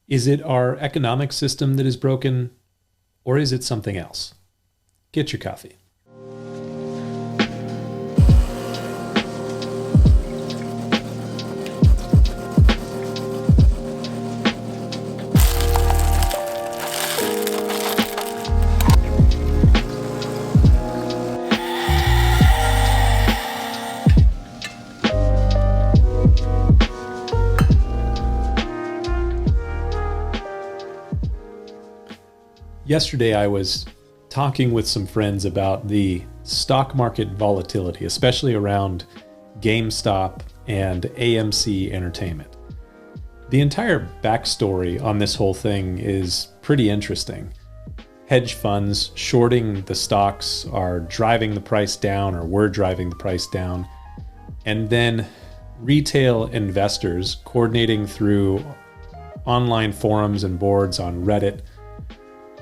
Is it our economic system that is broken, or is it something else? Get your coffee. Yesterday, I was talking with some friends about the stock market volatility, especially around GameStop and AMC Entertainment. The entire backstory on this whole thing is pretty interesting. Hedge funds shorting the stocks are driving the price down, or were driving the price down. And then retail investors coordinating through online forums and boards on Reddit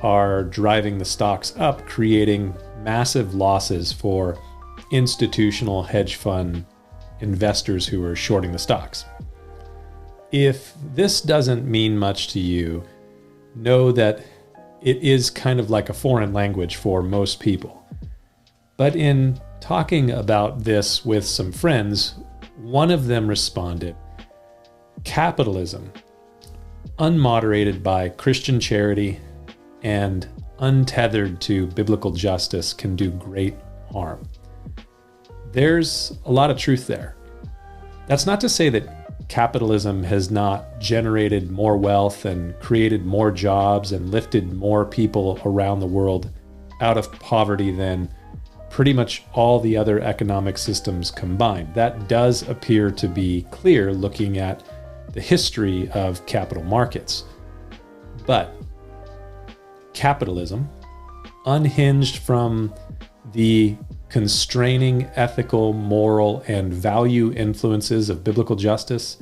are driving the stocks up, creating massive losses for institutional hedge fund investors who are shorting the stocks. If this doesn't mean much to you, know that it is kind of like a foreign language for most people. But in talking about this with some friends, one of them responded, "Capitalism, unmoderated by Christian charity and untethered to biblical justice, can do great harm." There's a lot of truth there. That's not to say that capitalism has not generated more wealth and created more jobs and lifted more people around the world out of poverty than pretty much all the other economic systems combined. That does appear to be clear looking at the history of capital markets. But capitalism, unhinged from the constraining ethical, moral, and value influences of biblical justice,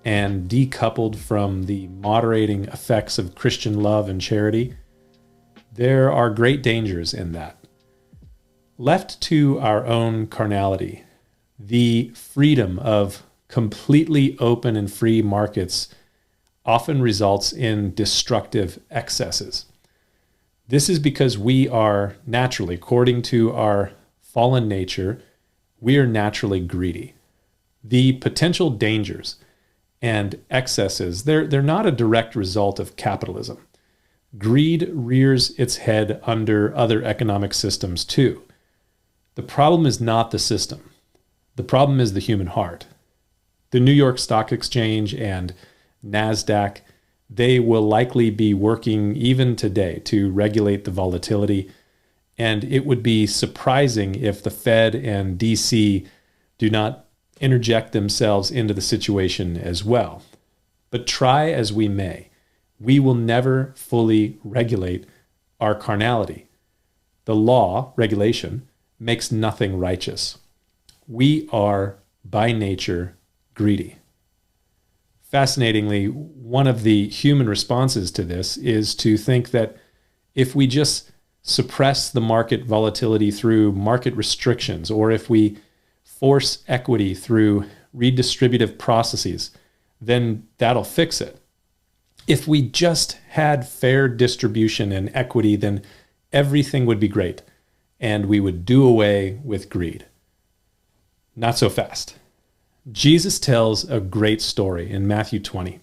and decoupled from the moderating effects of Christian love and charity, there are great dangers in that. Left to our own carnality, the freedom of completely open and free markets often results in destructive excesses. This is because we are naturally, according to our fallen nature, we are naturally greedy. The potential dangers and excesses, they're not a direct result of capitalism. Greed rears its head under other economic systems too. The problem is not the system. The problem is the human heart. The New York Stock Exchange and NASDAQ, they will likely be working even today to regulate the volatility, and it would be surprising if the Fed and DC do not interject themselves into the situation as well. But try as we may, we will never fully regulate our carnality. The law, regulation, makes nothing righteous. We are, by nature, greedy. Fascinatingly, one of the human responses to this is to think that if we just suppress the market volatility through market restrictions, or if we force equity through redistributive processes, then that'll fix it. If we just had fair distribution and equity, then everything would be great, and we would do away with greed. Not so fast. Jesus tells a great story in Matthew 20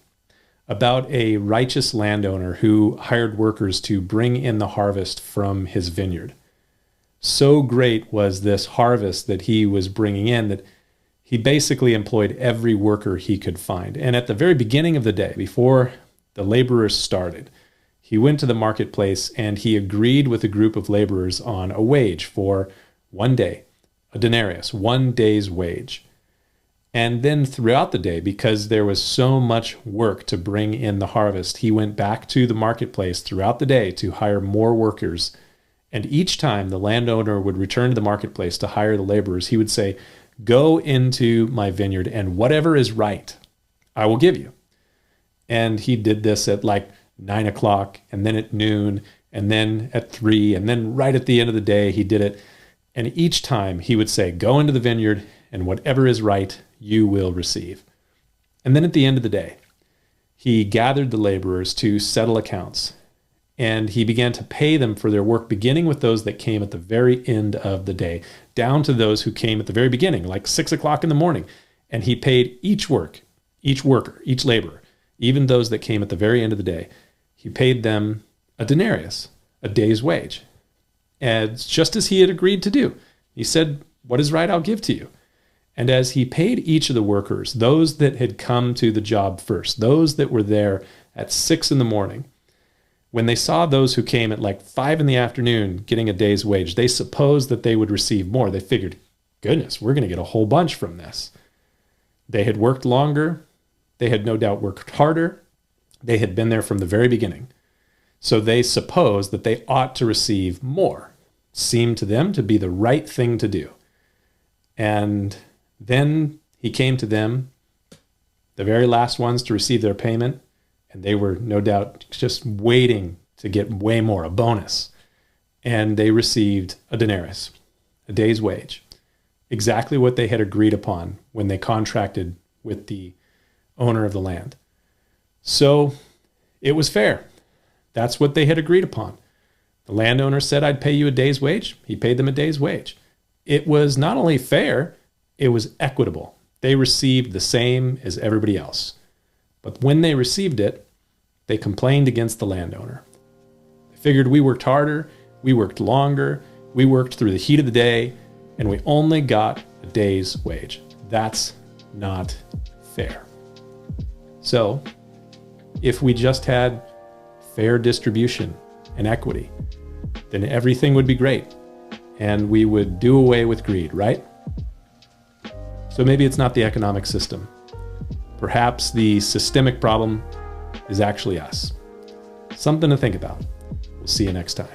about a righteous landowner who hired workers to bring in the harvest from his vineyard. So great was this harvest that he was bringing in that he basically employed every worker he could find. And at the very beginning of the day, before the laborers started, he went to the marketplace and he agreed with a group of laborers on a wage for one day, a denarius, 1 day's wage. And then throughout the day, because there was so much work to bring in the harvest, he went back to the marketplace throughout the day to hire more workers. And each time the landowner would return to the marketplace to hire the laborers, he would say, "Go into my vineyard, and whatever is right, I will give you." And he did this at like 9 o'clock, and then at noon, and then at 3, and then right at the end of the day, he did it. And each time he would say, "Go into the vineyard, and whatever is right, you will receive." And then at the end of the day, he gathered the laborers to settle accounts, and he began to pay them for their work, beginning with those that came at the very end of the day, down to those who came at the very beginning, like 6 o'clock in the morning. And he paid each worker, each laborer, even those that came at the very end of the day. He paid them a denarius, a day's wage. And just as he had agreed to do, he said, "What is right, I'll give to you." And as he paid each of the workers, those that had come to the job first, those that were there at 6 in the morning, when they saw those who came at like 5 in the afternoon getting a day's wage, they supposed that they would receive more. They figured, goodness, we're going to get a whole bunch from this. They had worked longer. They had no doubt worked harder. They had been there from the very beginning. So they supposed that they ought to receive more. Seemed to them to be the right thing to do. And then he came to them, the very last ones to receive their payment, and they were no doubt just waiting to get way more, a bonus. And they received a denarius, a day's wage, exactly what they had agreed upon when they contracted with the owner of the land. So it was fair. That's what they had agreed upon. The landowner said, "I'd pay you a day's wage." He paid them a day's wage. It was not only fair, it was equitable. They received the same as everybody else. But when they received it, they complained against the landowner. They figured, we worked harder, we worked longer, we worked through the heat of the day, and we only got a day's wage. That's not fair. So, if we just had fair distribution and equity, then everything would be great, and we would do away with greed, right? So maybe it's not the economic system. Perhaps the systemic problem is actually us. Something to think about. We'll see you next time.